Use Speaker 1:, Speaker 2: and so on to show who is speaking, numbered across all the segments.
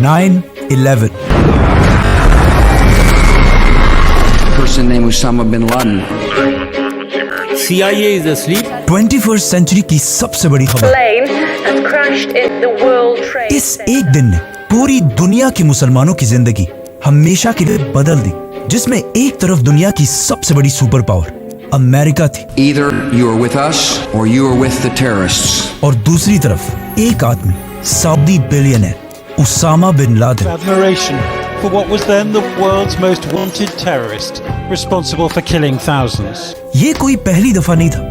Speaker 1: 9/11.
Speaker 2: Person named Osama bin Laden.
Speaker 3: CIA is asleep.
Speaker 1: 21st century की सबसे बड़ी खबर,
Speaker 4: plane has crashed in the World Trade
Speaker 1: इस
Speaker 4: Center.
Speaker 1: एक दिन ने पूरी दुनिया के मुसलमानों की जिंदगी हमेशा के लिए बदल दी, जिसमें एक तरफ दुनिया की सबसे बड़ी सुपर पावर अमेरिका थी
Speaker 2: Either you are with us or you are with the terrorists.
Speaker 1: और दूसरी तरफ एक आदमी, Saudi billionaire Osama bin Laden,
Speaker 5: Admiration for what was then the world's most wanted terrorist, responsible for killing thousands.
Speaker 1: ये कोई पहली दफा नहीं था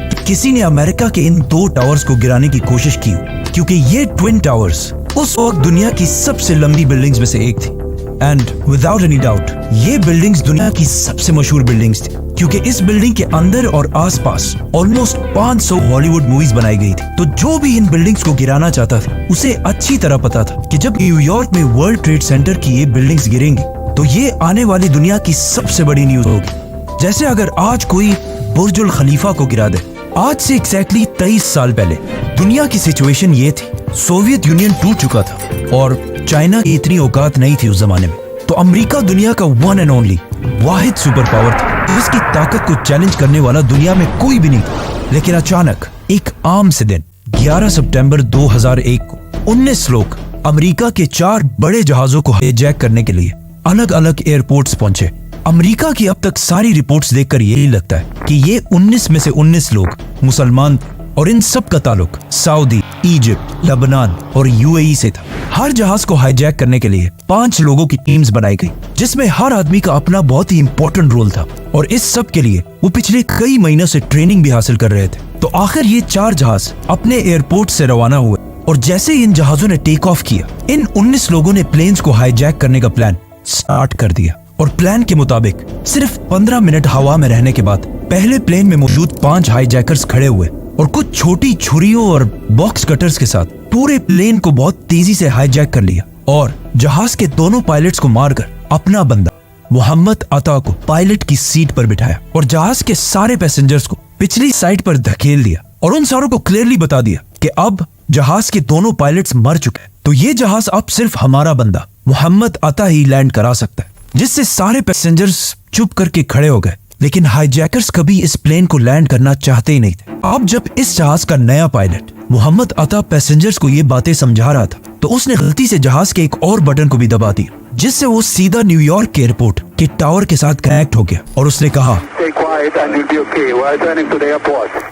Speaker 1: कि किसी ने अमेरिका के इन 2 टावर्स को गिराने की कोशिश की, क्योंकि ये ट्विन टावर्स उस वक्त दुनिया की सबसे लंबी बिल्डिंग्स में से एक थी। एंड विदाउट एनी डाउट ये बिल्डिंग्स दुनिया की सबसे मशहूर बिल्डिंग्स थी, क्योंकि इस बिल्डिंग के अंदर और आसपास ऑलमोस्ट 500 हॉलीवुड मूवीज बनाई गई थी। तो जो भी इन बिल्डिंग्स को गिराना चाहता था उसे अच्छी तरह पता था कि जब न्यूयॉर्क में वर्ल्ड ट्रेड सेंटर की ये बिल्डिंग्स गिरेंगी तो ये आने वाली दुनिया की सबसे बड़ी न्यूज होगी। जैसे अगर आज कोई बुर्जुल खलीफा को गिरा दे। आज से एग्जैक्टली 23 साल पहले दुनिया की सिचुएशन ये थी, सोवियत यूनियन टूट चुका था और चाइना की इतनी औकात नहीं थी उस जमाने में। तो अमेरिका दुनिया का one and only Wahid super power था, जिसकी ताकत को चैलेंज करने वाला दुनिया में कोई भी नहीं था। लेकिन अचानक एक आम से दिन 11 सितंबर 2001 को 19 लोग अमेरिका के 4 बड़े जहाजों को हाईजैक करने के लिए अलग अलग एयरपोर्ट्स पहुंचे। अमेरिका की अब तक सारी रिपोर्ट्स देखकर यही लगता है कि ये 19 में से 19 लोग मुसलमान और इन सब का ताल्लुक सऊदी, इजिप्ट, लेबनान और यूएई से था। हर जहाज को हाईजैक करने के लिए 5 लोगों की टीम्स बनाई गई, जिसमें हर आदमी का अपना बहुत ही इंपॉर्टेंट रोल था और इस सब के लिए वो पिछले कई महीनों से ट्रेनिंग भी हासिल कर रहे थे। तो आखिर ये 4 जहाज अपने एयरपोर्ट से रवाना हुए और जैसे ही इन जहाजों ने टेक ऑफ किया, इन 19 लोगों ने प्लेन्स को हाईजैक करने का प्लान स्टार्ट कर दिया। और प्लान के मुताबिक सिर्फ 15 मिनट हवा में रहने के बाद पहले प्लेन में मौजूद 5 हाईजैकर्स खड़े हुए और कुछ छोटी छुरियों और बॉक्स कटर्स के साथ पूरे प्लेन को बहुत तेजी से हाईजैक कर लिया और जहाज के दोनों पायलट्स को मारकर अपना बंदा मोहम्मद अता को पायलट की सीट पर बिठाया और जहाज के सारे पैसेंजर्स को पिछली साइड पर धकेल दिया और उन सारों को क्लियरली बता दिया कि अब जहाज के दोनों पायलट्स मर चुके हैं, तो ये जहाज अब सिर्फ हमारा बंदा मोहम्मद अता ही लैंड करा सकता है। जिससे सारे पैसेंजर्स चुप करके खड़े हो गए, लेकिन हाईजैकर्स कभी इस प्लेन को लैंड करना चाहते ही नहीं थे। अब जब इस जहाज का नया पायलट मोहम्मद अता पैसेंजर्स को ये बातें समझा रहा था, तो उसने गलती से जहाज के एक और बटन को भी दबा दिया, जिससे वो सीधा न्यूयॉर्क के एयरपोर्ट के टावर के साथ कनेक्ट हो गया और उसने कहा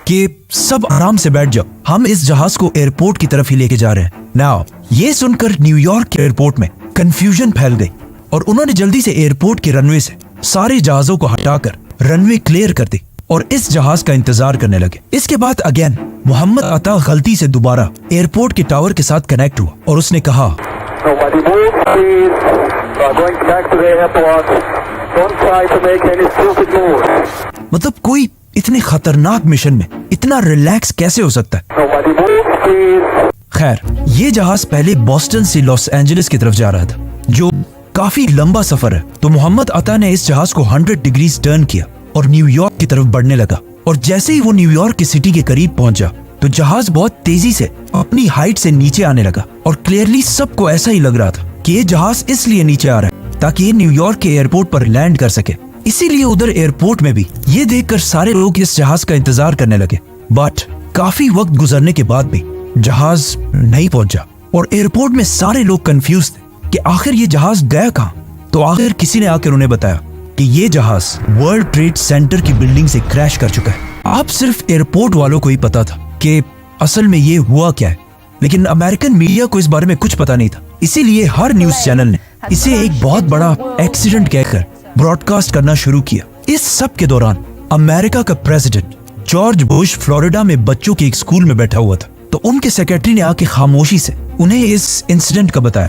Speaker 1: कि सब आराम से बैठ जाओ, हम इस जहाज को एयरपोर्ट की तरफ ही लेके जा रहे हैं। नाउ ये सुनकर न्यूयॉर्क के एयरपोर्ट में कंफ्यूजन फैल गई और उन्होंने जल्दी से एयरपोर्ट के रनवे से सारे जहाजों को हटाकर रनवे क्लियर कर दी और इस जहाज का इंतजार करने लगे। इसके बाद अगेन मोहम्मद अता गलती से दोबारा एयरपोर्ट के टावर के साथ कनेक्ट हुआ और उसने कहा मतलब कोई इतने खतरनाक मिशन में इतना रिलैक्स कैसे हो सकता है। खैर, ये जहाज पहले बोस्टन से लॉस एंजलिस की तरफ जा रहा था, जो काफी लंबा सफर है। तो मोहम्मद अता ने इस जहाज को 100 डिग्रीज टर्न किया और न्यूयॉर्क की तरफ बढ़ने लगा। और जैसे ही वो न्यूयॉर्क की सिटी के करीब पहुंचा तो जहाज बहुत तेजी से अपनी हाइट से नीचे आने लगा और क्लियरली सबको ऐसा ही लग रहा था कि ये जहाज इसलिए नीचे आ रहा है ताकि ये न्यूयॉर्क के एयरपोर्ट पर लैंड कर सके। इसीलिए उधर एयरपोर्ट में भी ये देखकर सारे लोग इस जहाज का इंतजार करने लगे। बट काफी वक्त गुजरने के बाद भी जहाज नहीं पहुंचा और एयरपोर्ट में सारे लोग कंफ्यूज थे कि आखिर ये जहाज गया कहाँ। तो आखिर किसी ने आकर उन्हें बताया कि ये जहाज वर्ल्ड ट्रेड सेंटर की बिल्डिंग से क्रैश कर चुका है। अब सिर्फ एयरपोर्ट वालों को ही पता था कि असल में ये हुआ क्या है, लेकिन अमेरिकन मीडिया को इस बारे में कुछ पता नहीं था। इसीलिए हर न्यूज चैनल ने इसे एक बहुत बड़ा एक्सीडेंट कहकर ब्रॉडकास्ट करना शुरू किया। इस सब के दौरान अमेरिका का प्रेसिडेंट जॉर्ज बुश फ्लोरिडा में बच्चों के एक स्कूल में बैठा हुआ था, तो उनके सेक्रेटरी ने आके खामोशी से उन्हें इस इंसिडेंट का बताया।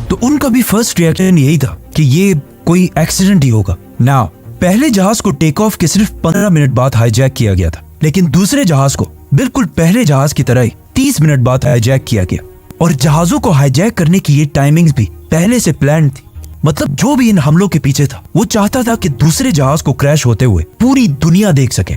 Speaker 1: तो उनका भी फर्स्ट रिएक्शन यही था कि ये कोई एक्सीडेंट ही होगा। नाउ पहले जहाज को टेक ऑफ के सिर्फ 15 मिनट बाद हाईजैक किया गया था, लेकिन दूसरे जहाज को बिल्कुल पहले जहाज की तरह ही 30 मिनट बाद हाईजैक किया गया। और जहाजों को हाईजैक करने की ये टाइमिंग्स भी पहले से प्लान थी। मतलब जो भी इन हमलों के पीछे था वो चाहता था कि दूसरे जहाज को क्रैश होते हुए पूरी दुनिया देख सके।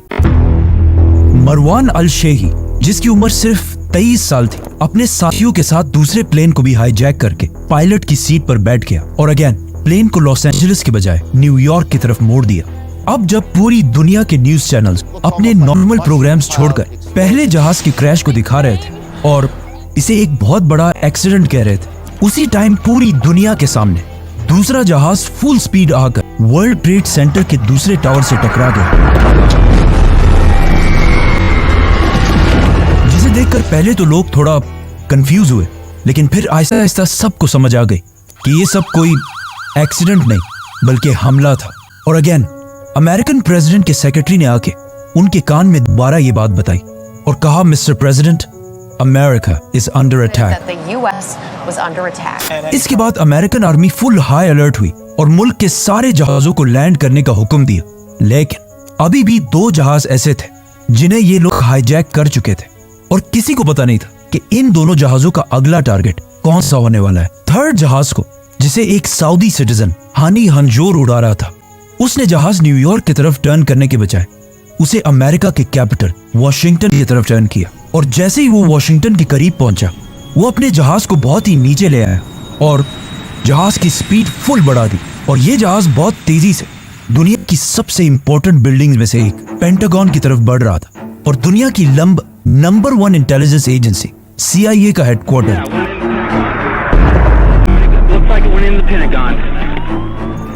Speaker 1: मरवान अल शेही, जिसकी उम्र सिर्फ 23 साल थी, अपने साथियों के साथ दूसरे प्लेन को भी हाईजैक करके पायलट की सीट पर बैठ गया और अगेन प्लेन को लॉस एंजलिस के बजाय न्यूयॉर्क की तरफ मोड़ दिया। अब जब पूरी दुनिया के न्यूज चैनल्स अपने नॉर्मल प्रोग्राम्स छोड़कर पहले जहाज के क्रैश को दिखा रहे थे और इसे एक बहुत बड़ा एक्सीडेंट कह रहे थे, उसी टाइम पूरी दुनिया के सामने दूसरा जहाज फुल स्पीड आकर वर्ल्ड ट्रेड सेंटर के दूसरे टावर से टकरा गया, जिसे देखकर पहले तो लोग थोड़ा कंफ्यूज हुए, लेकिन फिर आहिस्ता आहिस्ता सबको समझ आ गई कि ये सब कोई एक्सीडेंट नहीं बल्कि हमला था। और अगेन अमेरिकन प्रेसिडेंट के सेक्रेटरी ने आके उनके कान में दोबारा ये बात बताई और कहा, mister president, America is under attack. इसके बाद American army full high alert हुई और मुल्क के सारे जहाजों को लैंड करने का हुक्म दिया, लेकिन अभी भी 2 जहाज ऐसे थे जिन्हें ये लोग हाईजैक कर चुके थे और किसी को पता नहीं था कि इन दोनों जहाजों का अगला टारगेट कौन सा होने वाला है। थर्ड जहाज को, जिसे एक सऊदी सिटीजन हानी हंजोर उड़ा रहा था, उसने जहाज न्यूयॉर्क की तरफ टर्न करने के बजाय उसे अमेरिका के कैपिटल वॉशिंगटन की तरफ टर्न किया और जैसे ही वो वॉशिंगटन के करीब पहुंचा, वो अपने जहाज को बहुत ही नीचे ले आया और जहाज की स्पीड फुल बढ़ा दी और ये जहाज बहुत तेजी से दुनिया की सबसे इंपॉर्टेंट बिल्डिंग्स में से एक पेंटागन की तरफ बढ़ रहा था और दुनिया की नंबर 1 इंटेलिजेंस एजेंसी CIA का हेडक्वार्टर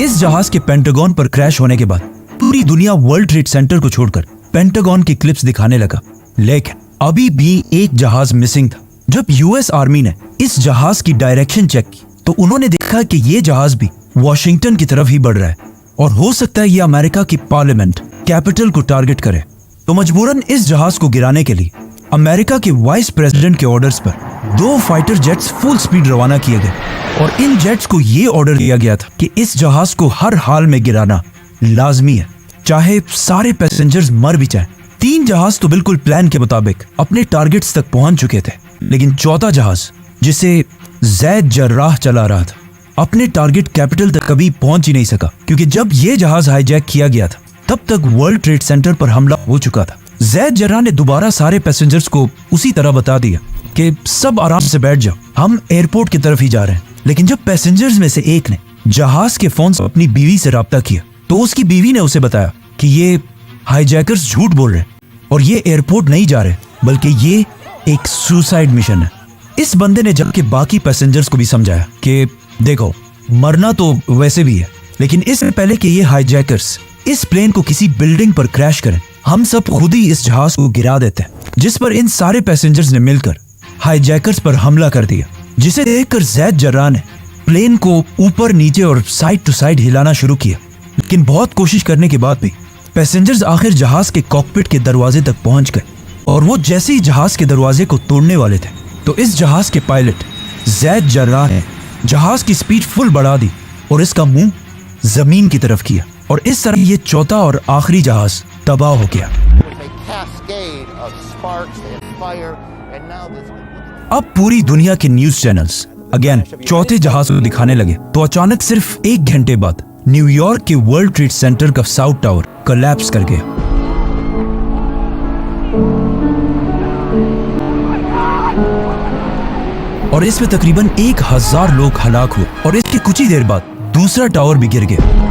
Speaker 1: इस जहाज के पेंटागन पर क्रैश होने के बाद पूरी दुनिया वर्ल्ड ट्रेड सेंटर को छोड़कर पेंटागन की क्लिप्स दिखाने लगा, लेकिन अभी भी एक जहाज मिसिंग था। जब US आर्मी ने इस जहाज की डायरेक्शन चेक की तो उन्होंने देखा कि ये जहाज भी वॉशिंगटन की तरफ ही बढ़ रहा है और हो सकता है ये अमेरिका की पार्लियामेंट कैपिटल को टारगेट करे। तो मजबूरन इस जहाज को गिराने के लिए अमेरिका के वाइस प्रेसिडेंट के ऑर्डर्स पर 2 फाइटर जेट्स फुल स्पीड रवाना किए गए और इन जेट्स को ये ऑर्डर दिया गया था कि इस जहाज को हर हाल में गिराना लाजमी है, चाहे सारे पैसेंजर्स मर भी जाएं। 3 जहाज तो बिल्कुल प्लान के मुताबिक अपने टारगेट्स तक पहुंच चुके थे, लेकिन चौथा जहाज, जिसे जैद जर्राह चला रहा था, अपने टारगेट कैपिटल तक कभी पहुंच ही नहीं सका, क्योंकि जब ये जहाज हाईजैक किया गया था तब तक वर्ल्ड ट्रेड सेंटर पर हमला हो चुका था। जैद जर्राह ने दोबारा सारे पैसेंजर्स को उसी तरह बता दिया कि सब आराम से बैठ जाओ, हम एयरपोर्ट की तरफ ही जा रहे हैं। लेकिन जब पैसेंजर्स में से एक ने जहाज के फोन से अपनी बीवी से राब्ता किया तो उसकी बीवी ने उसे बताया कि ये हाईजैकर्स झूठ बोल रहे हैं और ये एयरपोर्ट नहीं जा रहे, बल्कि ये एक सुसाइड मिशन है। इस बंदे ने जबकि बाकी पैसेंजर्स को भी समझाया कि देखो, मरना तो वैसे भी है, लेकिन इससे पहले कि ये हाईजैकर्स इस प्लेन को किसी बिल्डिंग पर क्रैश करें, हम सब खुद ही इस जहाज को गिरा देते हैं। जिस पर इन सारे पैसेंजर्स ने मिलकर हाईजैकर्स पर हमला कर दिया, जिसे देखकर जैद जर्राह ने प्लेन को ऊपर नीचे और साइड टू साइड हिलाना शुरू किया, लेकिन बहुत कोशिश करने के बाद भी पैसेंजर्स आखिर जहाज के कॉकपिट के दरवाजे तक पहुंच गए और वो जैसे ही जहाज के दरवाजे को तोड़ने वाले थे तो इस जहाज के पायलट जैद जर्राह ने जहाज की स्पीड फुल बढ़ा दी और इसका मुंह जमीन की तरफ किया और इस तरह ये चौथा और आखिरी जहाज तबाह हो गया। अब पूरी दुनिया के न्यूज चैनल्स अगेन चौथे जहाज को दिखाने लगे तो अचानक सिर्फ 1 घंटे बाद न्यूयॉर्क के वर्ल्ड ट्रेड सेंटर का साउथ टावर कोलैप्स कर गया। और इसमें तकरीबन 1000 लोग हलाक हुए और इसके कुछ ही देर बाद दूसरा टावर भी गिर गया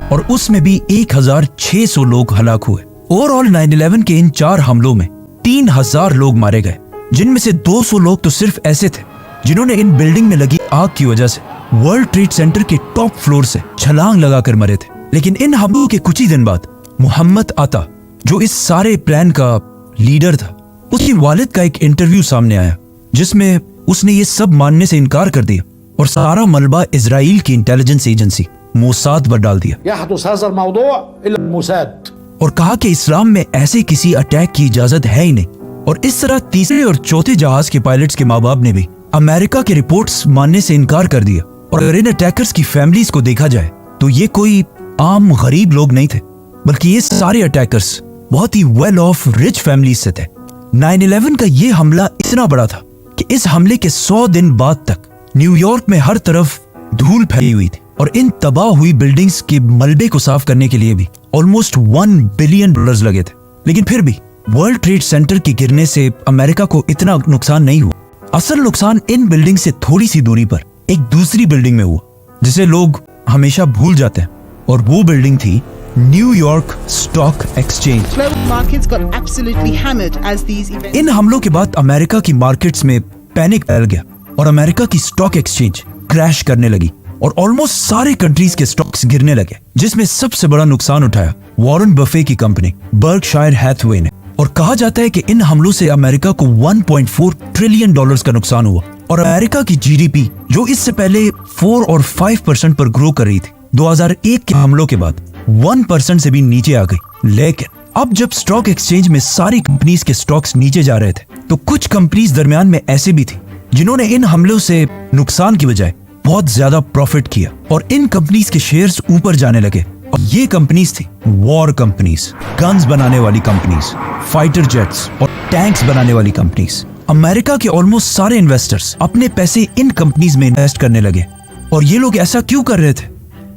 Speaker 1: और उसमें भी 1600 लोग हलाक हुए। ओवरऑल 9/11 के इन 4 हमलों में 3000 लोग मारे गए, जिनमें से 200 लोग तो सिर्फ ऐसे थे जिन्होंने इन बिल्डिंग में लगी आग की वजह से वर्ल्ड ट्रेड सेंटर के टॉप फ्लोर से छलांग लगाकर मरे थे। लेकिन इन हमलों के कुछ ही दिन बाद मोहम्मद अता, जो इस सारे प्लान का लीडर था, उसकी वालिद का एक इंटरव्यू सामने आया जिसमें उसने ये सब मानने से इनकार कर दिया और सारा मलबा इजराइल की इंटेलिजेंस एजेंसी मोसाद पर डाल दिया और कहा कि इस्लाम में ऐसे किसी अटैक की इजाजत है ही नहीं। और इस तरह तीसरे और चौथे जहाज के पायलट्स के माँ बाप ने भी अमेरिका के रिपोर्ट्स मानने से इनकार कर दिया। और अगर इन अटैकर्स की फैमिलीज को देखा जाए तो ये कोई आम गरीब लोग नहीं थे, बल्कि ये सारे अटैकर्स बहुत ही वेल ऑफ रिच फैमिलीज से थे। 9/11 का ये हमला इतना बड़ा था कि इस हमले के 100 दिन बाद तक न्यूयॉर्क में हर तरफ धूल फैली हुई थी और इन तबाह हुई बिल्डिंग्स के मलबे को साफ करने के लिए भी ऑलमोस्ट $1 बिलियन लगे थे। लेकिन फिर भी वर्ल्ड ट्रेड सेंटर के गिरने से अमेरिका को इतना नुकसान नहीं हुआ। असल नुकसान इन बिल्डिंग से थोड़ी सी दूरी पर एक दूसरी बिल्डिंग में हुआ जिसे लोग हमेशा भूल जाते हैं, और वो बिल्डिंग थी New York stock exchange.
Speaker 3: Global markets got absolutely hammered as these events.
Speaker 1: इन हमलों के बाद अमेरिका की मार्केट्स में पैनिक फैल गया और अमेरिका की स्टॉक एक्सचेंज क्रैश करने लगी और ऑलमोस्ट सारे कंट्रीज के स्टॉक्स गिरने लगे, जिसमें सबसे बड़ा नुकसान उठाया वॉरेन बफे की कंपनी बर्कशायर हैथवे ने। और कहा जाता है कि इन हमलों से अमेरिका को 1.4 ट्रिलियन डॉलर्स का नुकसान हुआ और अमेरिका की जीडीपी जो इससे पहले 4 और 5% पर ग्रो कर रही थी, 2001 के हमलों के बाद 1% से भी नीचे आ गई। लेकिन अब जब स्टॉक एक्सचेंज में सारी कंपनीज के स्टॉक्स नीचे जा रहे थे, तो कुछ कंपनीज दरमियान में ऐसे भी थी जिन्होंने इन हमलों से नुकसान की बजाय बहुत ज्यादा प्रॉफिट किया और इन कंपनीज के शेयर्स ऊपर जाने लगे। और ये कंपनीज थी वॉर कंपनीज, गन्स बनाने वाली कंपनीज, फाइटर जेट्स और टैंक्स बनाने वाली कंपनीज। अमेरिका के ऑलमोस्ट सारे इन्वेस्टर्स अपने पैसे इन कंपनीज में इन्वेस्ट करने लगे। और ये लोग ऐसा क्यों कर रहे थे?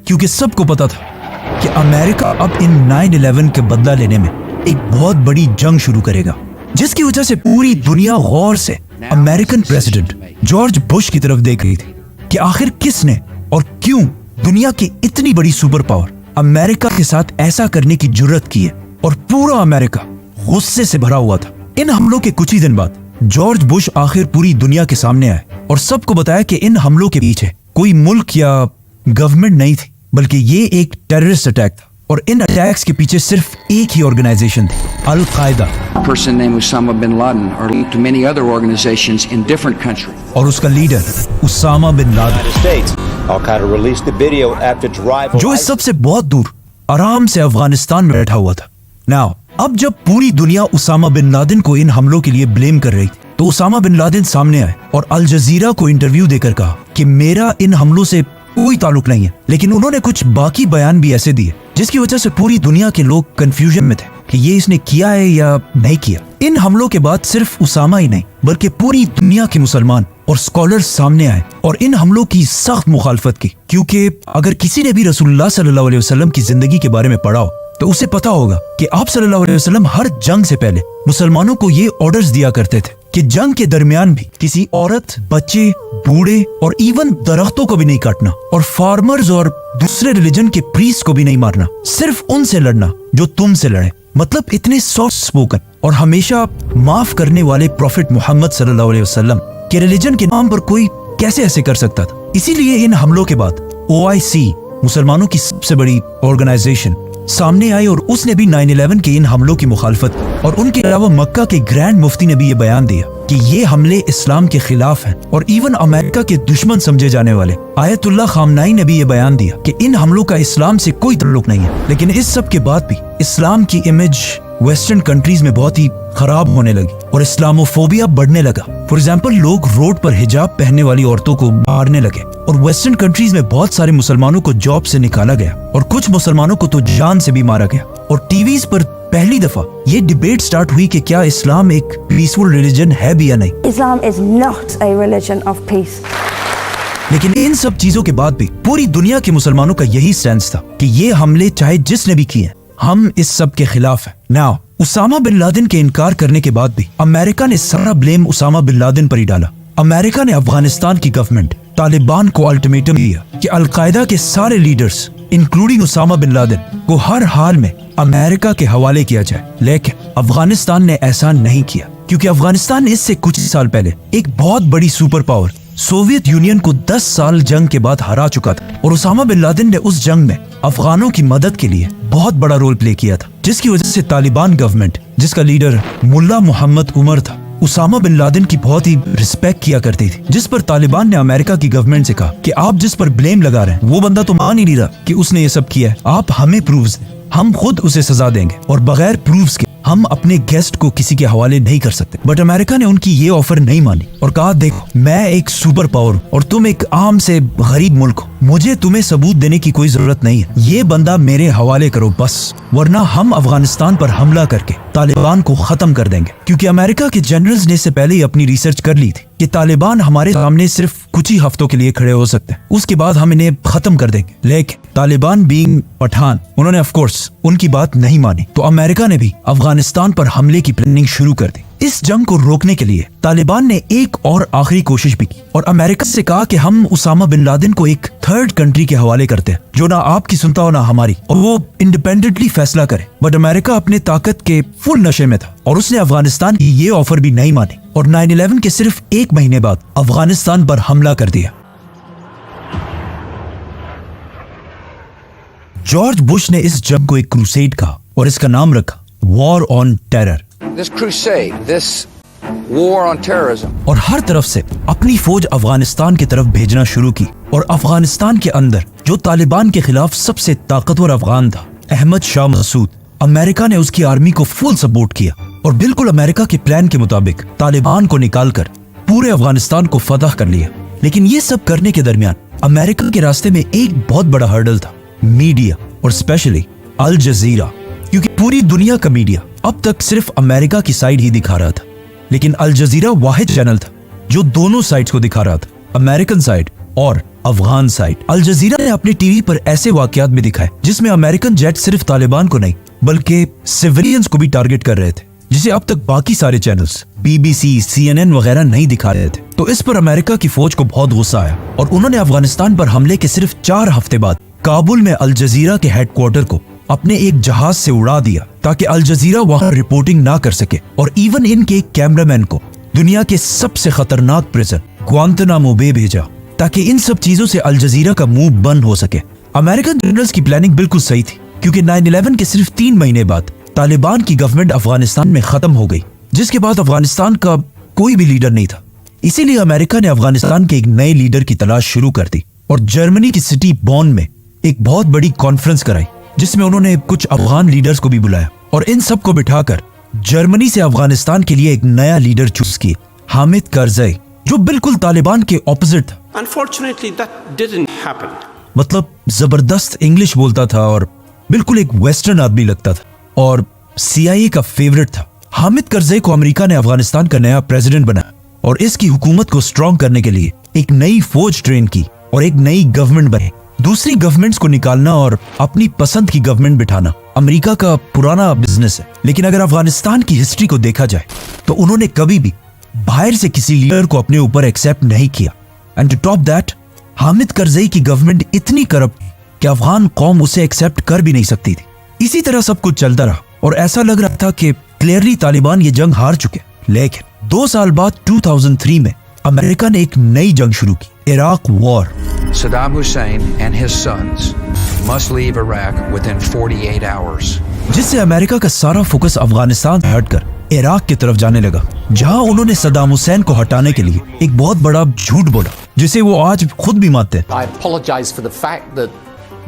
Speaker 1: क्योंकि सबको पता था कि अमेरिका अब इन 9/11 के बदला लेने में एक बहुत बड़ी जंग शुरू करेगा, जिसकी वजह से पूरी दुनिया गौर से अमेरिकन प्रेसिडेंट जॉर्ज बुश की तरफ देख रही थी कि आखिर किसने और क्यों दुनिया की इतनी बड़ी सुपर पावर अमेरिका के साथ ऐसा करने की जुर्रत की है। और पूरा अमेरिका गुस्से से भरा हुआ था। इन हमलों के कुछ ही दिन बाद जॉर्ज बुश आखिर पूरी दुनिया के सामने आए और सबको बताया कि इन हमलों के पीछे कोई मुल्क या गवर्नमेंट नहीं थी, बल्कि ये एक टेररिस्ट अटैक था। और इन अटैक्स के पीछे सिर्फ एक ही ऑर्गेनाइजेशन थी, अल कायदा।
Speaker 2: A person named Osama bin Laden or linked to many other organizations in different countries.
Speaker 1: और उसका leader Osama bin Laden,
Speaker 6: States. Al-Qaeda released the video after its rival.
Speaker 1: जो इस सबसे बहुत दूर आराम से अफगानिस्तान में बैठा हुआ था। नाउ अब जब पूरी दुनिया उसामा बिन लादेन को इन हमलों के लिए ब्लेम कर रही थी, तो उसामा बिन लादेन सामने आए और अल जजीरा को इंटरव्यू देकर कहा कि मेरा इन हमलों से कोई ताल्लुक नहीं है। लेकिन उन्होंने कुछ बाकी बयान भी ऐसे दिए जिसकी वजह से पूरी दुनिया के लोग कंफ्यूजन में थे कि ये इसने किया है या नहीं किया। इन हमलों के बाद सिर्फ उसामा ही नहीं बल्कि पूरी दुनिया के मुसलमान और स्कॉलर्स सामने आए और इन हमलों की सख्त मुखालफत की, क्योंकि अगर किसी ने भी रसूलुल्लाह सल्लल्लाहु अलैहि वसल्लम की जिंदगी के बारे में पढ़ा हो तो उसे पता होगा कि आप सल्लल्लाहु अलैहि वसल्लम हर जंग से पहले मुसलमानों को ये ऑर्डर्स दिया करते थे कि जंग के दरमियान भी किसी औरत, बच्चे, बूढ़े और इवन दरख्तों को भी नहीं काटना और फार्मर्स और दूसरे रिलीजन के प्रीस्ट को भी नहीं मारना, सिर्फ उनसे लड़ना जो तुमसे लड़े। मतलब इतने सॉफ्ट स्पोकन और हमेशा माफ करने वाले प्रॉफिट मोहम्मद सल्लल्लाहु अलैहि वसल्लम के रिलीजन के नाम पर कोई कैसे ऐसे कर सकता था? इसीलिए इन हमलों के बाद OIC, मुसलमानों की सबसे बड़ी ऑर्गेनाइजेशन, सामने आई और उसने भी 9/11 के इन हमलों की मुखालफत की। और उनके अलावा मक्का के ग्रैंड मुफ्ती ने भी ये बयान दिया कि ये हमले इस्लाम के खिलाफ हैं। और इवन अमेरिका के दुश्मन समझे जाने वाले आयतुल्लाह खामनाई ने भी ये बयान दिया कि इन हमलों का इस्लाम से कोई ताल्लुक नहीं है। लेकिन इस सब के बाद भी इस्लाम की इमेज वेस्टर्न कंट्रीज में बहुत ही खराब होने लगी और इस्लामोफोबिया बढ़ने लगा। फॉर एग्जाम्पल, लोग रोड पर हिजाब पहनने वाली औरतों को मारने लगे और वेस्टर्न कंट्रीज में बहुत सारे मुसलमानों को जॉब से निकाला गया और कुछ मुसलमानों को तो जान से भी मारा गया। और टीवीज पर पहली दफा ये डिबेट स्टार्ट हुई कि क्या इस्लाम एक पीसफुल रिलीजन है भी या नहीं।
Speaker 7: Islam is not a religion of peace.
Speaker 1: लेकिन इन सब चीजों के बाद भी पूरी दुनिया के मुसलमानों का यही सेंस था कि ये हमले चाहे जिसने भी किए, हम इस सब के खिलाफ हैं। नाउ उसामा बिन लादेन के इनकार करने के बाद भी अमेरिका ने सारा ब्लेम उसामा बिन लादेन पर ही डाला। अमेरिका ने अफगानिस्तान की गवर्नमेंट तालिबान को अल्टीमेटम दिया कि अलकायदा के सारे leaders including Osama bin Laden को हर हाल में अमेरिका के हवाले किया जाए। लेकिन अफगानिस्तान ने ऐसा नहीं किया, क्योंकि अफगानिस्तान ने इससे कुछ साल पहले एक बहुत बड़ी सुपर पावर सोवियत यूनियन को 10 साल जंग के बाद हरा चुका था। और उसामा बिन लादेन ने उस जंग में अफगानों की मदद के लिए बहुत बड़ा रोल प्ले किया था, जिसकी वजह से तालिबान गवर्नमेंट, जिसका लीडर मुल्ला मोहम्मद उमर था, उसामा बिन लादेन की बहुत ही रिस्पेक्ट किया करती थी। जिस पर तालिबान ने अमेरिका की गवर्नमेंट से कहा कि आप जिस पर ब्लेम लगा रहे हैं वो बंदा तो मान ही नहीं रहा कि उसने ये सब किया है, आप हमें प्रूफ्स दें, हम खुद उसे सजा देंगे और बगैर प्रूफ्स के हम अपने गेस्ट को किसी के हवाले नहीं कर सकते। बट अमेरिका ने उनकी ये ऑफर नहीं मानी और कहा, देखो मैं एक सुपर पावर हूं और तुम एक आम से गरीब मुल्क हो, मुझे तुम्हें सबूत देने की कोई जरूरत नहीं है, ये बंदा मेरे हवाले करो बस, वरना हम अफगानिस्तान पर हमला करके तालिबान को खत्म कर देंगे। क्योंकि अमेरिका के जनरल्स ने इससे पहले ही अपनी रिसर्च कर ली थी कि तालिबान हमारे सामने सिर्फ कुछ ही हफ्तों के लिए खड़े हो सकते हैं, उसके बाद हम इन्हें खत्म कर देंगे। लेकिन तालिबान बीइंग पठान, उन्होंने ऑफ कोर्स उनकी बात नहीं मानी, तो अमेरिका ने भी अफगानिस्तान पर हमले की प्लानिंग शुरू कर दी। इस जंग को रोकने के लिए तालिबान ने एक और आखिरी कोशिश भी की और अमेरिका से कहा कि हम उसामा बिन लादेन को एक थर्ड कंट्री के हवाले करते हैं जो ना आपकी सुनता हो ना हमारी, और वो इंडिपेंडेंटली फैसला करे। बट अमेरिका अपने ताकत के फुल नशे में था और उसने अफगानिस्तान की ये ऑफर भी नहीं मानी और 9/11 के सिर्फ 1 महीने बाद अफगानिस्तान पर हमला कर दिया। जॉर्ज बुश ने इस जंग को एक क्रूसेड कहा और इसका नाम रखा war on terror.
Speaker 2: This crusade, this war on terrorism,
Speaker 1: और हर तरफ से अपनी फौज अफगानिस्तान की तरफ भेजना शुरू की और अफगानिस्तान के अंदर जो तालिबान के खिलाफ सबसे ताकतवर अफगान था, अहमद शाह मसूद, अमेरिका ने उसकी आर्मी को फुल सपोर्ट किया और बिल्कुल अमेरिका के प्लान के मुताबिक तालिबान को निकालकर पूरे अफगानिस्तान को फतह कर लिया। लेकिन ये सब करने के दरमियान अमेरिका के रास्ते में एक बहुत बड़ा हर्डल था, मीडिया और स्पेशली अल जजीरा, क्योंकि पूरी दुनिया का मीडिया अब तक सिर्फ अमेरिका की साइड ही दिखा रहा था, लेकिन अल जजीरा वाहिद चैनल था जो दोनों साइड्स को दिखा रहा था, अमेरिकन साइड और अफगान साइड। अल जजीरा ने अपने टीवी पर ऐसे वाकयात भी दिखाए जिसमें अमेरिकन जेट सिर्फ तालिबान को नहीं बल्कि सिविलियंस को भी टारगेट कर रहे थे, जिसे अब तक बाकी सारे चैनल्स BBC, CNN वगैरह नहीं दिखा रहे थे। तो इस पर अमेरिका की फौज को बहुत गुस्सा आया और उन्होंने अफगानिस्तान पर हमले के सिर्फ 4 हफ्ते बाद काबुल में अल जजीरा के हेडक्वार्टर को अपने एक जहाज से उड़ा दिया ताकि अल जजीरा वहां रिपोर्टिंग ना कर सके और इवन इनके एक कैमरामैन को दुनिया के सबसे खतरनाक प्रिजन ग्वांतनामो बे भेजा ताकि इन सब चीजों से अल जजीरा का मुंह बंद हो सके। अमेरिकन जनरल्स की प्लानिंग बिल्कुल सही थी क्योंकि 9/11 के सिर्फ 3 महीने बाद तालिबान की गवर्नमेंट अफगानिस्तान में खत्म हो गई, जिसके बाद अफगानिस्तान का कोई भी लीडर नहीं था। इसीलिए अमेरिका ने अफगानिस्तान के एक नए लीडर की तलाश शुरू कर दी और जर्मनी की सिटी बॉन में एक बहुत बड़ी कॉन्फ्रेंस कराई जिसमें उन्होंने कुछ अफगान लीडर्स को भी बुलाया और इन सब को बिठाकर जर्मनी से अफगानिस्तान के लिए एक नया लीडर चूज किया, हामिद करज़ई, जो बिल्कुल तालिबान के ऑपोजिट था।
Speaker 8: Unfortunately, that didn't happen.
Speaker 1: मतलब जबरदस्त इंग्लिश बोलता था और बिल्कुल एक वेस्टर्न आदमी लगता था और CIA का फेवरेट था। हामिद करज़ई को अमेरिका ने अफगानिस्तान का नया प्रेसिडेंट बनाया और इसकी हुकूमत को स्ट्रॉन्ग करने के लिए एक नई फौज ट्रेन की और एक नई गवर्नमेंट बनी। दूसरी गवर्नमेंट्स को निकालना और अपनी पसंद की गवर्नमेंट बिठाना अमेरिका का पुराना बिजनेस है, लेकिन अगर अफगानिस्तान की हिस्ट्री को देखा जाए तो उन्होंने कभी भी बाहर से किसी लीडर को अपने ऊपर एक्सेप्ट नहीं किया। And to top that, Hamid Karzai की गवर्नमेंट इतनी करप्ट कि अफगान कौम उसे एक्सेप्ट कर भी नहीं सकती थी। इसी तरह सब कुछ चलता रहा और ऐसा लग रहा था कि क्लियरली तालिबान ये जंग हार चुके। लेकिन 2 साल बाद 2003 में अमेरिका ने एक नई जंग शुरू की, Iraq war.
Speaker 2: Saddam Hussein and his sons must leave Iraq within 48 hours.
Speaker 1: जिससे अमेरिका का सारा फोकस अफगानिस्तान से हटकर इराक की तरफ जाने लगा, जहां उन्होंने सद्दाम हुसैन को हटाने के लिए एक बहुत बड़ा झूठ बोला जिसे वो आज खुद भी मानते हैं।
Speaker 9: I apologize for the fact that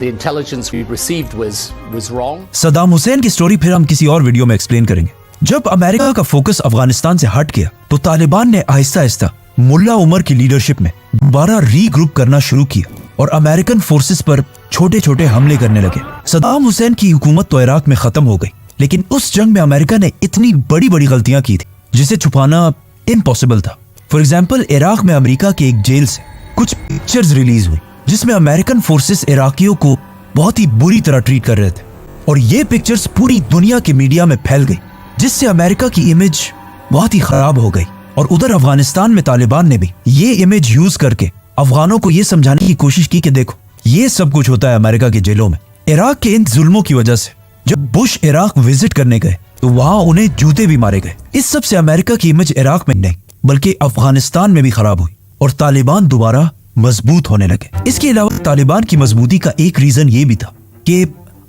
Speaker 9: the intelligence we received was wrong.
Speaker 1: Saddam Hussain की स्टोरी फिर हम किसी और वीडियो में एक्सप्लेन करेंगे। जब अमेरिका का फोकस अफगानिस्तान से हट गया तो तालिबान ने आहिस्ता आहिस्ता मुल्ला उमर की लीडरशिप में दोबारा रीग्रुप करना शुरू किया और अमेरिकन फोर्सेस पर छोटे छोटे हमले करने लगे। सद्दाम हुसैन की हुकूमत तो इराक में खत्म हो गई, लेकिन उस जंग में अमेरिका ने इतनी बड़ी बड़ी गलतियां की थी जिसे छुपाना इम्पॉसिबल था। फॉर एग्जाम्पल, इराक में अमेरिका की एक जेल से कुछ पिक्चर्स रिलीज हुई जिसमें अमेरिकन फोर्सेस इराकियों को बहुत ही बुरी तरह ट्रीट कर रहे थे और ये पिक्चर्स पूरी दुनिया के मीडिया में फैल गई, जिससे अमेरिका की इमेज बहुत ही खराब हो गई। और उधर अफगानिस्तान में तालिबान ने भी ये इमेज यूज करके अफगानों को ये समझाने की कोशिश की कि देखो ये सब कुछ होता है अमेरिका के जेलों में। इराक के इन जुल्मों की वजह से जब बुश इराक विजिट करने गए तो वहां उन्हें जूते भी मारे गए। इस सब से अमेरिका की इमेज इराक में नहीं बल्कि अफगानिस्तान में भी खराब हुई और तालिबान दोबारा मजबूत होने लगे। इसके अलावा तालिबान की मजबूती का एक रीजन ये भी था कि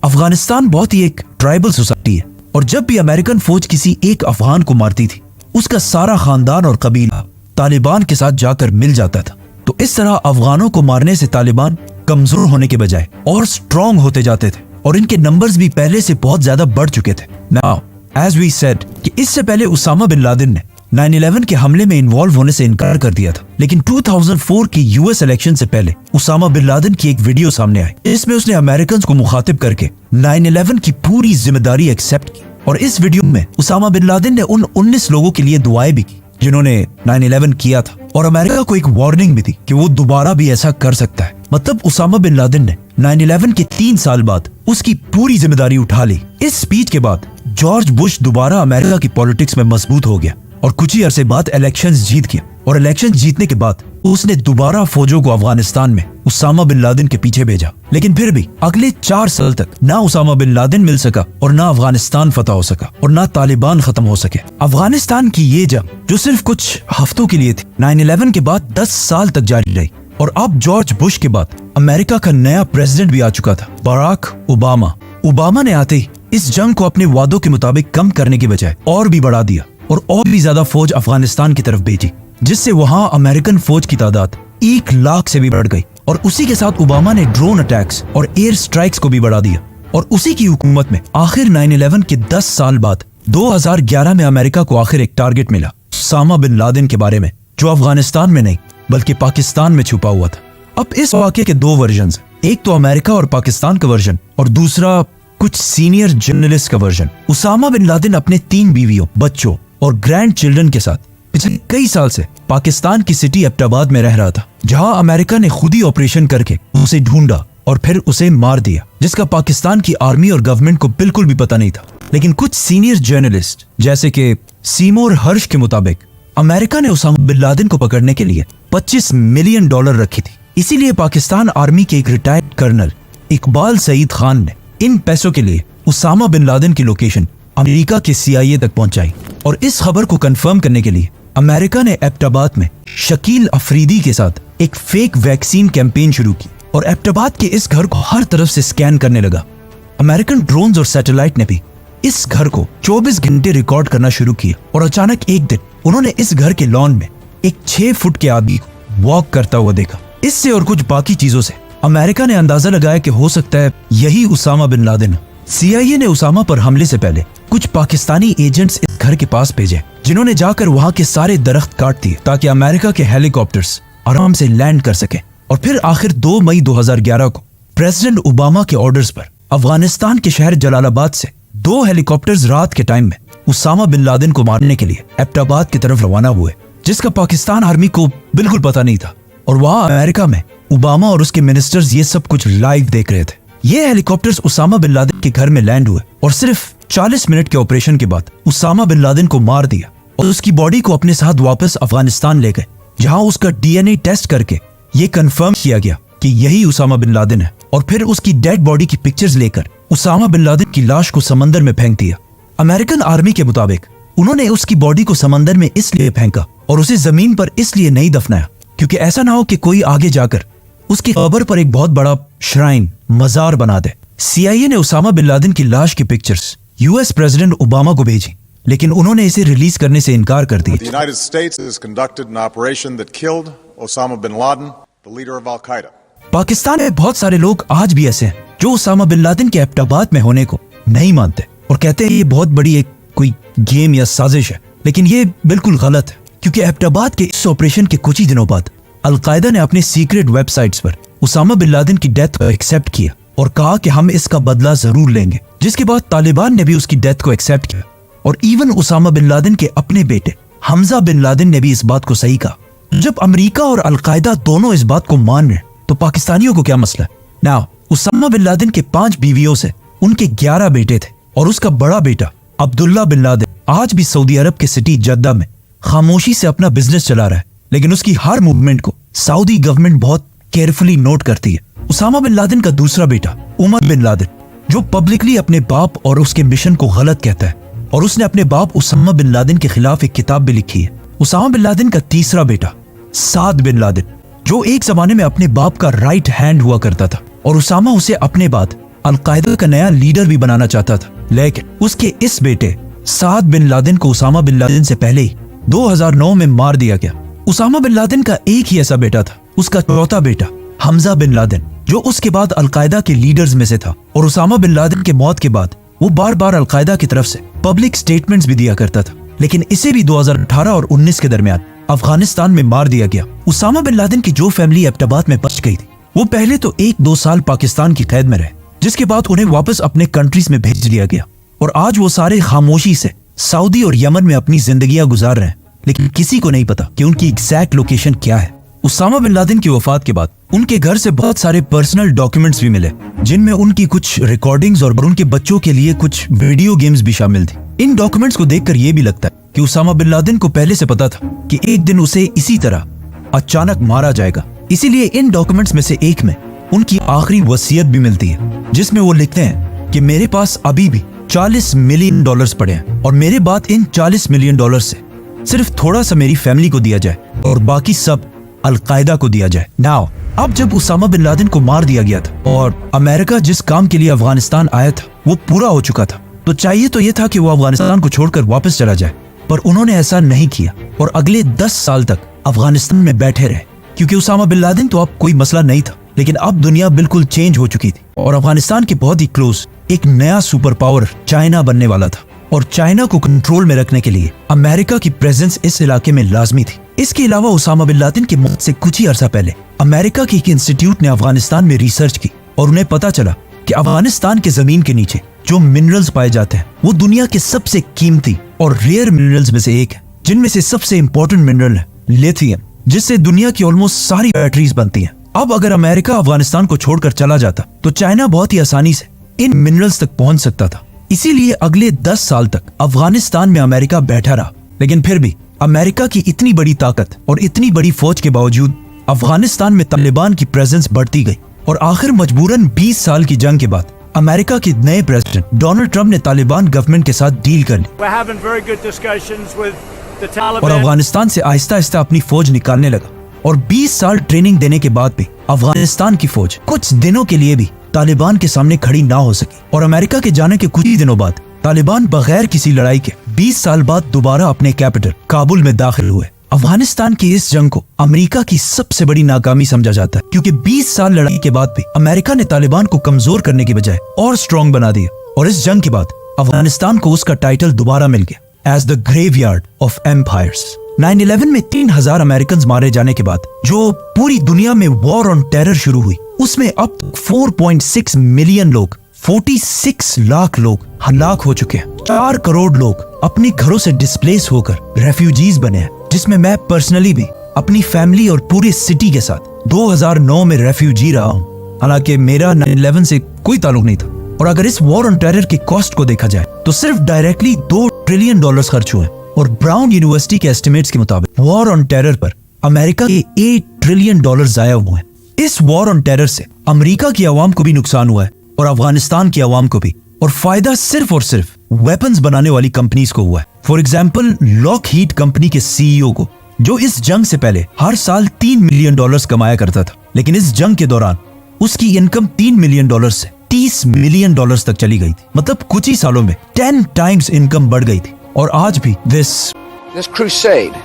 Speaker 1: अफगानिस्तान बहुत ही एक ट्राइबल सोसाइटी है और जब भी अमेरिकन फौज किसी एक अफगान को मारती थी उसका सारा खानदान और कबीला तालिबान के साथ जाकर मिल जाता था। तो इस तरह अफगानों को मारने से तालिबान कमजोर होने के बजाय और स्ट्रॉन्ग होते जाते थे और इनके नंबर्स भी पहले से बहुत ज्यादा बढ़ चुके थे। नाउ एज वी सेड कि इससे पहले उसामा बिन लादेन ने 9/11 के हमले में इन्वॉल्व होने से इनकार कर दिया था, लेकिन 2004 की यूएस इलेक्शन से पहले उसामा बिन लादेन की एक वीडियो सामने आई। इसमें उसने अमेरिकन को मुखातिब करके 9/11 की पूरी जिम्मेदारी एक्सेप्ट की और इस वीडियो में उसामा बिन लादेन ने उन 19 लोगों के लिए दुआएं भी की जिन्होंने 9/11 किया था और अमेरिका को एक वार्निंग भी दी कि वो दोबारा भी ऐसा कर सकता है। मतलब उसामा बिन लादेन ने 9/11 के 3 साल बाद उसकी पूरी जिम्मेदारी उठा ली। इस स्पीच के बाद जॉर्ज बुश दोबारा अमेरिका की पॉलिटिक्स में मजबूत हो गया और कुछ ही अरसे बाद इलेक्शंस जीत गया। और इलेक्शन जीतने के बाद उसने दोबारा फौजों को अफगानिस्तान में उसामा बिन लादेन के पीछे भेजा। लेकिन फिर भी अगले 4 साल तक ना उसामा बिन लादेन मिल सका और ना अफगानिस्तान फतह हो सका और ना तालिबान खत्म हो सके। अफगानिस्तान की ये जंग जो सिर्फ कुछ हफ्तों के लिए थी 9/11 के बाद 10 साल तक जारी रही। और अब जॉर्ज बुश के बाद अमेरिका का नया प्रेसिडेंट भी आ चुका था, बराक ओबामा। ओबामा ने आते ही इस जंग को अपने वादों के मुताबिक कम करने की बजाय और भी बढ़ा दिया और भी ज्यादा फौज अफगानिस्तान की तरफ भेजी, जिससे वहां अमेरिकन फौज की तादाद 1 लाख से भी बढ़ गई। और उसी के साथ ओबामा ने ड्रोन अटैक्स और एयर स्ट्राइक्स को भी बढ़ा दिया। और उसी की हुकूमत में आखिर 9/11 के 10 साल बाद 2011 में अमेरिका को आखिर एक टारगेट मिला, उसामा बिन लादेन के बारे में, जो अफगानिस्तान में नहीं बल्कि पाकिस्तान में छुपा हुआ था। अब इस वाक़े के 2 वर्जन, एक तो अमेरिका और पाकिस्तान का वर्जन और दूसरा कुछ सीनियर जर्नलिस्ट का वर्जन। उसामा बिन लादेन अपने 3 बीवियों, बच्चों और ग्रैंड चिल्ड्रन के साथ पिछले कई साल से पाकिस्तान की सिटी एबटाबाद में रह रहा था, जहां अमेरिका ने खुद ही ऑपरेशन करके उसे ढूंढा और फिर उसे मार दिया, जिसका पाकिस्तान की आर्मी और गवर्नमेंट को बिल्कुल भी पता नहीं था। लेकिन कुछ सीनियर जर्नलिस्ट जैसे कि सीमोर हर्ष के मुताबिक अमेरिका ने उसामा बिन लादेन को पकड़ने के लिए $25 मिलियन रखी थी। इसीलिए पाकिस्तान आर्मी के एक रिटायर्ड कर्नल इकबाल सईद खान ने इन पैसों के लिए उसामा बिन लादेन की लोकेशन अमेरिका के CIA तक पहुंचाई। और इस खबर को कंफर्म करने के लिए अमेरिका ने एबटाबाद में शकील अफरीदी के साथ एक फेक वैक्सीन कैंपेन शुरू की और एबटाबाद के इस घर को हर तरफ से स्कैन करने लगा। अमेरिकन ड्रोन्स और सैटेलाइट ने भी इस घर को 24 घंटे रिकॉर्ड करना शुरू किया। और अचानक एक दिन उन्होंने इस घर के लॉन में एक 6 फुट के आदमी को वॉक करता हुआ देखा। इससे और कुछ बाकी चीजों से अमेरिका ने अंदाजा लगाया कि हो सकता है यही उसामा बिन लादेन। CIA ने उसामा पर हमले से पहले कुछ पाकिस्तानी एजेंट्स इस घर के पास भेजे, जिन्होंने जाकर वहां के सारे दरख्त काट दिए ताकि अमेरिका के हेलीकॉप्टर्स आराम से लैंड कर सके। और फिर आखिर 2 मई 2011 को प्रेसिडेंट ओबामा के ऑर्डर्स पर अफगानिस्तान के शहर जलालाबाद से 2 हेलीकॉप्टर्स रात के टाइम में उसामा बिन लादेन को मारने के लिए एबटाबाद की तरफ रवाना हुए, जिसका पाकिस्तान आर्मी को बिल्कुल पता नहीं था। और वहां अमेरिका में ओबामा और उसके मिनिस्टर्स ये सब कुछ लाइव देख रहे थे। ये हेलीकॉप्टर्स उसामा बिन लादेन के घर में लैंड हुए और सिर्फ 40 मिनट के ऑपरेशन के बाद उसामा बिन लादेन को मार दिया और उसकी बॉडी को अपने साथ वापस अफगानिस्तान ले गए, जहां उसका DNA टेस्ट करके ये कंफर्म किया गया कि यही उसामा बिन लादेन है। और फिर उसकी डेड बॉडी की पिक्चर्स लेकर उसामा बिन लादेन की लाश को समंदर में फेंक दिया। अमेरिकन आर्मी के मुताबिक उन्होंने उसकी बॉडी को समंदर में इसलिए फेंका और उसे जमीन पर इसलिए नहीं दफनाया क्योंकि ऐसा ना हो कि कोई आगे जाकर उसकी कब्र पर एक बहुत बड़ा श्राइन, मजार बना दे। CIA ने उसामा बिन लादेन की लाश की पिक्चर्स US प्रेसिडेंट ओबामा को भेजी, लेकिन उन्होंने इसे रिलीज करने से इनकार कर दिया।
Speaker 10: The United States has conducted an operation that killed Osama bin Laden, the leader of Al-Qaeda.
Speaker 1: Pakistan में बहुत सारे लोग आज भी ऐसे हैं जो उसामा बिन लादेन के एबटाबाद में होने को नहीं मानते और कहते हैं ये बहुत बड़ी एक कोई गेम या साजिश है। लेकिन ये बिल्कुल गलत है, क्योंकि एबटाबाद के इस ऑपरेशन के कुछ ही दिनों बाद अल-कायदा ने अपने सीक्रेट वेबसाइट्स पर उसामा बिन लादेन की डेथ को एक्सेप्ट किया और कहा कि हम इसका बदला जरूर लेंगे, जिसके बाद तालिबान ने भी उसकी डेथ को एक्सेप्ट किया। और इवन उसामा बिन लादेन के अपने बेटे हमजा बिन लादेन ने भी इस बात को सही कहा। जब अमेरिका और अल-कायदा दोनों इस बात को मान रहे तो पाकिस्तानियों को क्या मसला है? नाउ उसामा बिन लादेन के 5 बीवियों से उनके 11 बेटे थे और उसका बड़ा बेटा अब्दुल्ला बिन लादेन आज भी सऊदी अरब के सिटी जद्दा में खामोशी से अपना बिजनेस चला रहा है, लेकिन उसकी हर मूवमेंट को सऊदी गवर्नमेंट बहुत केयरफुली नोट करती है। उसामा बिन लादेन का दूसरा बेटा उमर बिन लादेन, जो पब्लिकली अपने बाप और उसके मिशन को गलत कहता है, और उसने अपने बाप उसामा बिन लादेन के खिलाफ एक किताब भी लिखी है। उसामा बिन लादेन का तीसरा बेटा साद बिन लादेन, जो एक जमाने में अपने बाप का राइट हैंड हुआ करता था और उसामा उसे अपने बाद अल-कायदा का नया लीडर भी बनाना चाहता था, लेकिन उसके इस बेटे साद बिन लादेन को उसामा बिन लादेन से पहले ही 2009 में मार दिया गया। उसामा बिन लादेन का एक ही ऐसा बेटा था, उसका चौथा बेटा हमजा बिन लादेन, जो उसके बाद अल-कायदा के लीडर्स में से था। और उसामा बिन लादेन के मौत के बाद वो बार बार अल-कायदा की तरफ से पब्लिक स्टेटमेंट्स भी दिया करता था, लेकिन इसे भी 2018 और 19 के दरमियान अफगानिस्तान में मार दिया गया। उसामा बिन लादेन की जो फैमिली एबटाबाद में बच गई थी, वो पहले तो 1-2 साल पाकिस्तान की कैद में रहे, जिसके बाद उन्हें वापस अपने कंट्रीज में भेज दिया गया। और आज वो सारे खामोशी से सऊदी और यमन में अपनी जिंदगियां गुजार रहे हैं, लेकिन किसी को नहीं पता कि उनकी एग्जैक्ट लोकेशन क्या है। उसामा बिन लादेन की वफात के बाद उनके घर से बहुत सारे पर्सनल डॉक्यूमेंट्स भी मिले, जिनमें उनकी कुछ रिकॉर्डिंग्स और उनके बच्चों के लिए कुछ वीडियो गेम्स भी शामिल थी। इन डॉक्यूमेंट्स को देखकर यह भी लगता है कि उसामा बिन लादेन को पहले से पता था कि एक दिन उसे इसी तरह अचानक मारा जाएगा। इसीलिए इन डॉक्यूमेंट्स में से एक में उनकी आखिरी वसीयत भी मिलती है, जिसमें वो लिखते हैं कि मेरे पास अभी भी $40 मिलियन पड़े हैं और मेरे बाद इन $40 मिलियन से सिर्फ थोड़ा सा मेरी फैमिली को दिया जाए और बाकी सब अलकायदा को दिया जाए। नाउ अब जब उसामा बिन लादेन को मार दिया गया था और अमेरिका जिस काम के लिए अफगानिस्तान आया था वो पूरा हो चुका था, तो चाहिए तो ये था कि वो अफगानिस्तान को छोड़कर वापस चला जाए, पर उन्होंने ऐसा नहीं किया और अगले 10 साल तक अफगानिस्तान में बैठे रहे। क्योंकि उसामा बिन लादेन तो अब कोई मसला नहीं था, लेकिन अब दुनिया बिल्कुल चेंज हो चुकी थी और अफगानिस्तान के बहुत ही क्लोज एक नया सुपर पावर चाइना बनने वाला था और चाइना को कंट्रोल में रखने के लिए अमेरिका की प्रेजेंस इस इलाके में लाजमी थी। इसके अलावा उसामा बिन लादेन की मौत से कुछ ही अरसा पहले अमेरिका के एक इंस्टीट्यूट ने अफगानिस्तान में रिसर्च की और उन्हें पता चला कि अफगानिस्तान के जमीन के नीचे जो मिनरल्स पाए जाते हैं वो दुनिया के सबसे कीमती और रेयर मिनरल्स में से एक है, जिनमें से सबसे इंपॉर्टेंट मिनरल है लिथियम, जिससे दुनिया की ऑलमोस्ट सारी बैटरीज बनती हैं। अब अगर अमेरिका अफगानिस्तान को छोड़कर चला जाता तो चाइना बहुत ही आसानी से इन मिनरल्स तक पहुंच सकता था। इसीलिए अगले 10 साल तक अफगानिस्तान में अमेरिका बैठा रहा, लेकिन फिर भी अमेरिका की इतनी बड़ी ताकत और इतनी बड़ी फौज के बावजूद अफगानिस्तान में तालिबान की प्रेजेंस बढ़ती गई और आखिर मजबूरन 20 साल की जंग के बाद अमेरिका के नए प्रेसिडेंट डोनाल्ड ट्रंप ने तालिबान गवर्नमेंट के साथ डील कर ली और अफगानिस्तान से आहिस्ता आहिस्ता अपनी फौज निकालने लगा। और 20 साल ट्रेनिंग देने के बाद भी अफगानिस्तान की फौज कुछ दिनों के लिए भी तालिबान के सामने खड़ी ना हो सकी और अमेरिका के जाने के कुछ ही दिनों बाद तालिबान बगैर किसी लड़ाई के 20 साल बाद दोबारा अपने कैपिटल काबुल में दाखिल हुए। अफगानिस्तान की इस जंग को अमेरिका की सबसे बड़ी नाकामी समझा जाता है, क्योंकि 20 साल लड़ाई के बाद भी अमेरिका ने तालिबान को कमजोर करने की बजाय और स्ट्रॉन्ग बना दिया और इस जंग के बाद अफगानिस्तान को उसका टाइटल दोबारा मिल गया as the graveyard of empires. 9/11 में 3000 अमेरिकन मारे जाने के बाद जो पूरी दुनिया में वॉर ऑन टेरर शुरू हुई, उसमें अब 4.6 मिलियन लोग 46 लाख लोग हलाक हो चुके हैं। 4 करोड़ लोग अपने घरों से डिस्प्लेस होकर रेफ्यूजीज बने हैं, जिसमें मैं पर्सनली भी अपनी फैमिली और पूरे सिटी के साथ 2009 में रेफ्यूजी रहा हूँ। हालांकि मेरा 9/11 से कोई ताल्लुक नहीं था और अगर इस वॉर ऑन टेरर की कॉस्ट को देखा जाए तो सिर्फ डायरेक्टली $2 ट्रिलियन खर्च हुए और ब्राउन यूनिवर्सिटी के एस्टिमेट्स के मुताबिक वॉर ऑन टेरर पर अमेरिका के $8 ट्रिलियन जाया हुए हैं। इस वॉर ऑन टेरर से अमेरिका की आवाम को भी नुकसान हुआ है और अफगानिस्तान की आवाम को भी, और फायदा सिर्फ और सिर्फ वेपन्स बनाने वाली कंपनीज को हुआ है। फॉर एग्जाम्पल लॉकहीड कंपनी के सीईओ को, जो इस जंग से पहले हर साल $3 मिलियन कमाया करता था, लेकिन इस जंग के दौरान उसकी इनकम $3 मिलियन से $30 मिलियन तक चली गई थी। मतलब कुछ ही सालों में 10 टाइम्स इनकम बढ़ गई थी। और आज भी
Speaker 2: This crusade,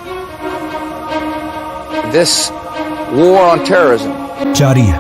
Speaker 2: this war on terrorism
Speaker 1: जारी है।